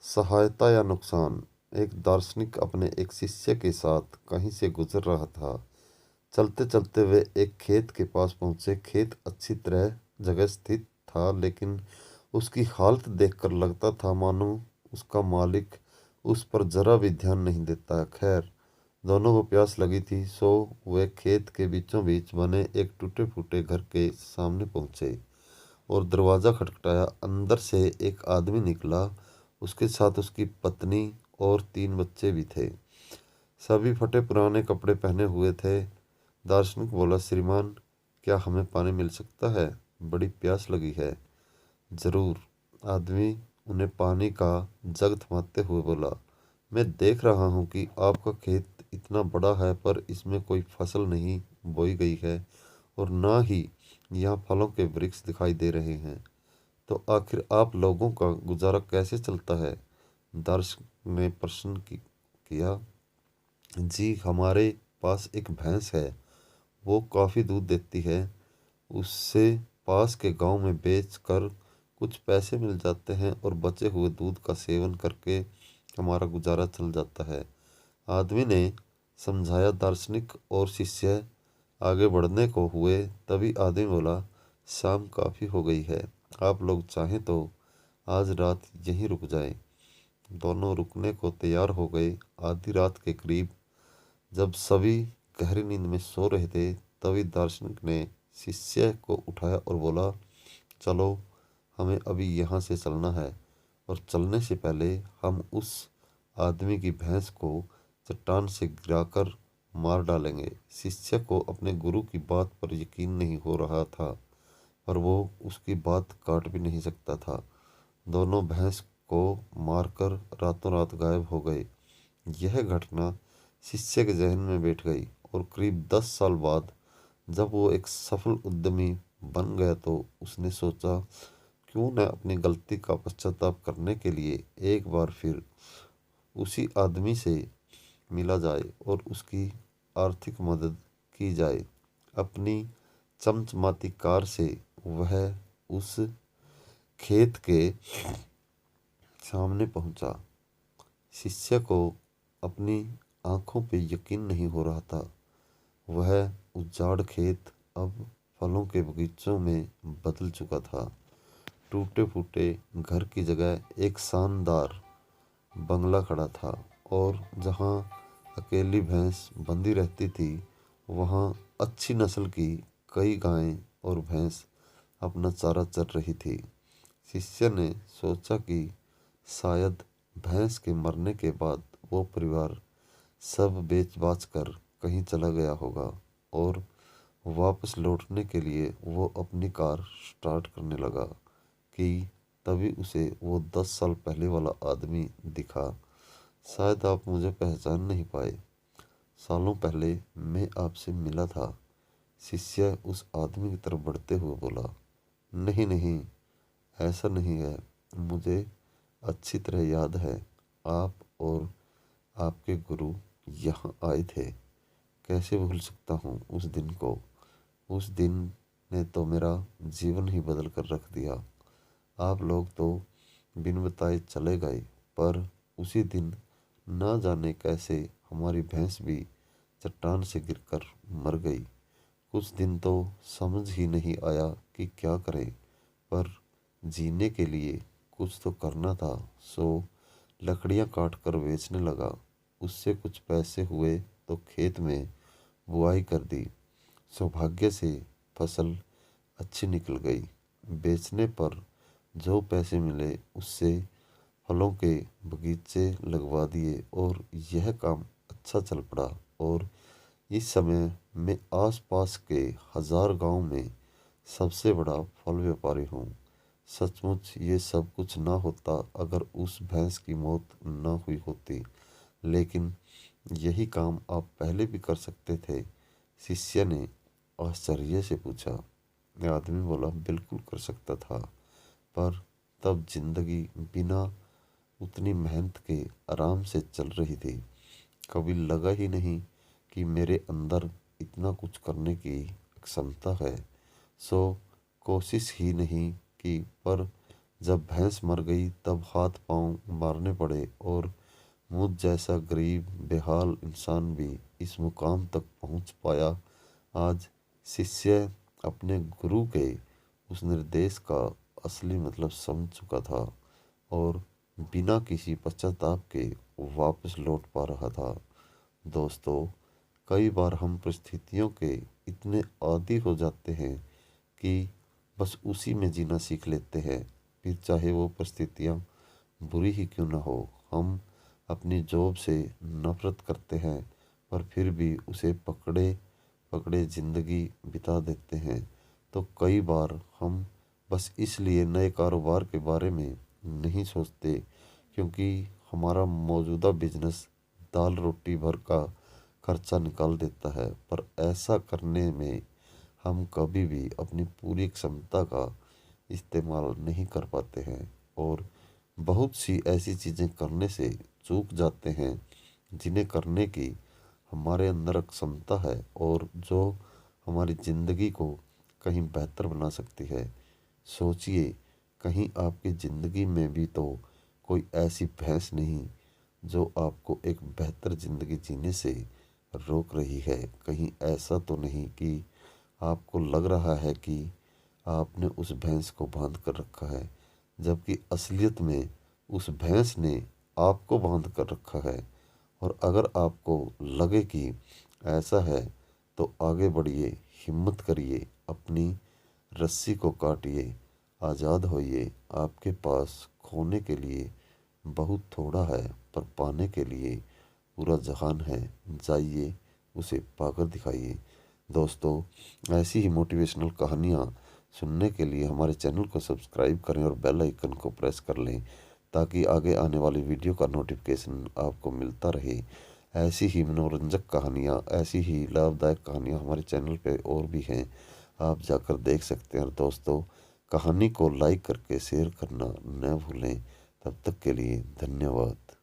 सहायता या नुकसान। एक दार्शनिक अपने एक शिष्य के साथ कहीं से गुजर रहा था। चलते चलते वे एक खेत के पास पहुंचे। खेत अच्छी तरह जगह स्थित था, लेकिन उसकी हालत देखकर लगता था मानो उसका मालिक उस पर जरा भी ध्यान नहीं देता। खैर, दोनों को प्यास लगी थी, सो वे खेत के बीचों बीच बने एक टूटे फूटे घर के सामने पहुंचे और दरवाज़ा खटखटाया। अंदर से एक आदमी निकला। उसके साथ उसकी पत्नी और 3 बच्चे भी थे। सभी फटे पुराने कपड़े पहने हुए थे। दार्शनिक बोला, श्रीमान, क्या हमें पानी मिल सकता है? बड़ी प्यास लगी है। जरूर। आदमी उन्हें पानी का जग थमाते हुए बोला, मैं देख रहा हूँ कि आपका खेत इतना बड़ा है, पर इसमें कोई फसल नहीं बोई गई है और ना ही यहाँ फलों के वृक्ष दिखाई दे रहे हैं। तो आखिर आप लोगों का गुजारा कैसे चलता है? दर्शक ने प्रश्न किया। जी, हमारे पास एक भैंस है, वो काफ़ी दूध देती है। उससे पास के गांव में बेच कर कुछ पैसे मिल जाते हैं और बचे हुए दूध का सेवन करके हमारा गुजारा चल जाता है, आदमी ने समझाया। दार्शनिक और शिष्य आगे बढ़ने को हुए, तभी आदमी बोला, शाम काफ़ी हो गई है, आप लोग चाहें तो आज रात यहीं रुक जाएं। दोनों रुकने को तैयार हो गए। आधी रात के करीब जब सभी गहरी नींद में सो रहे थे, तभी दार्शनिक ने शिष्य को उठाया और बोला, चलो, हमें अभी यहाँ से चलना है और चलने से पहले हम उस आदमी की भैंस को चट्टान से गिराकर मार डालेंगे। शिष्य को अपने गुरु की बात पर यकीन नहीं हो रहा था, पर वो उसकी बात काट भी नहीं सकता था। दोनों भैंस को मारकर रातों रात गायब हो गए। यह घटना शिष्य के जहन में बैठ गई और करीब 10 साल बाद जब वो एक सफल उद्यमी बन गया, तो उसने सोचा, क्यों न अपनी गलती का पश्चाताप करने के लिए एक बार फिर उसी आदमी से मिला जाए और उसकी आर्थिक मदद की जाए। अपनी चमचमाती कार से वह उस खेत के सामने पहुंचा। शिष्य को अपनी आंखों पे यकीन नहीं हो रहा था। वह उजाड़ खेत अब फलों के बगीचों में बदल चुका था। टूटे फूटे घर की जगह एक शानदार बंगला खड़ा था और जहाँ अकेली भैंस बंधी रहती थी, वहाँ अच्छी नस्ल की कई गायें और भैंस अपना चारा चर रही थी। शिष्य ने सोचा कि शायद भैंस के मरने के बाद वो परिवार सब बेच बाच कर कहीं चला गया होगा और वापस लौटने के लिए वो अपनी कार स्टार्ट करने लगा कि तभी उसे वो 10 साल पहले वाला आदमी दिखा। शायद आप मुझे पहचान नहीं पाए। सालों पहले मैं आपसे मिला था। शिष्य उस आदमी की तरफ बढ़ते हुए बोला, नहीं नहीं, ऐसा नहीं है। मुझे अच्छी तरह याद है, आप और आपके गुरु यहाँ आए थे। कैसे भूल सकता हूँ उस दिन को। उस दिन ने तो मेरा जीवन ही बदल कर रख दिया। आप लोग तो बिन बताए चले गए, पर उसी दिन ना जाने कैसे हमारी भैंस भी चट्टान से गिरकर मर गई। कुछ दिन तो समझ ही नहीं आया कि क्या करें, पर जीने के लिए कुछ तो करना था, सो लकड़ियाँ काट कर बेचने लगा। उससे कुछ पैसे हुए तो खेत में बुआई कर दी। सौभाग्य से फसल अच्छी निकल गई। बेचने पर जो पैसे मिले उससे फलों के बगीचे लगवा दिए और यह काम अच्छा चल पड़ा। और इस समय मैं आसपास के 1000 गांव में सबसे बड़ा फल व्यापारी हूँ। सचमुच ये सब कुछ ना होता अगर उस भैंस की मौत ना हुई होती, लेकिन यही काम आप पहले भी कर सकते थे। शिष्य ने आश्चर्य से पूछा। आदमी बोला, बिल्कुल कर सकता था, पर तब जिंदगी बिना उतनी मेहनत के आराम से चल रही थी। कभी लगा ही नहीं कि मेरे अंदर इतना कुछ करने की क्षमता है। सो कोशिश ही नहीं की, पर जब भैंस मर गई तब हाथ पांव मारने पड़े और मुझ जैसा गरीब बेहाल इंसान भी इस मुकाम तक पहुंच पाया। आज शिष्य अपने गुरु के उस निर्देश का असली मतलब समझ चुका था और बिना किसी पश्चाताप के वापस लौट पा रहा था। दोस्तों, कई बार हम परिस्थितियों के इतने आदी हो जाते हैं कि बस उसी में जीना सीख लेते हैं, फिर चाहे वो परिस्थितियाँ बुरी ही क्यों ना हो। हम अपनी जॉब से नफरत करते हैं पर फिर भी उसे पकड़े पकड़े ज़िंदगी बिता देते हैं। तो कई बार हम बस इसलिए नए कारोबार के बारे में नहीं सोचते क्योंकि हमारा मौजूदा बिजनेस दाल रोटी भर का खर्चा निकाल देता है, पर ऐसा करने में हम कभी भी अपनी पूरी क्षमता का इस्तेमाल नहीं कर पाते हैं और बहुत सी ऐसी चीज़ें करने से चूक जाते हैं जिन्हें करने की हमारे अंदर क्षमता है और जो हमारी ज़िंदगी को कहीं बेहतर बना सकती है। सोचिए, कहीं आपकी ज़िंदगी में भी तो कोई ऐसी भैंस नहीं जो आपको एक बेहतर ज़िंदगी जीने से रोक रही है। कहीं ऐसा तो नहीं कि आपको लग रहा है कि आपने उस भैंस को बांध कर रखा है, जबकि असलियत में उस भैंस ने आपको बांध कर रखा है। और अगर आपको लगे कि ऐसा है तो आगे बढ़िए, हिम्मत करिए, अपनी रस्सी को काटिए, आज़ाद होइए। आपके पास खोने के लिए बहुत थोड़ा है पर पाने के लिए पूरा जहान है। जाइए, उसे पाकर दिखाइए। दोस्तों, ऐसी ही मोटिवेशनल कहानियाँ सुनने के लिए हमारे चैनल को सब्सक्राइब करें और बेल आइकन को प्रेस कर लें ताकि आगे आने वाली वीडियो का नोटिफिकेशन आपको मिलता रहे। ऐसी ही मनोरंजक कहानियाँ, ऐसी ही लाभदायक कहानियाँ हमारे चैनल पे और भी हैं, आप जाकर देख सकते हैं। और दोस्तों, कहानी को लाइक करके शेयर करना न भूलें। तब तक के लिए धन्यवाद।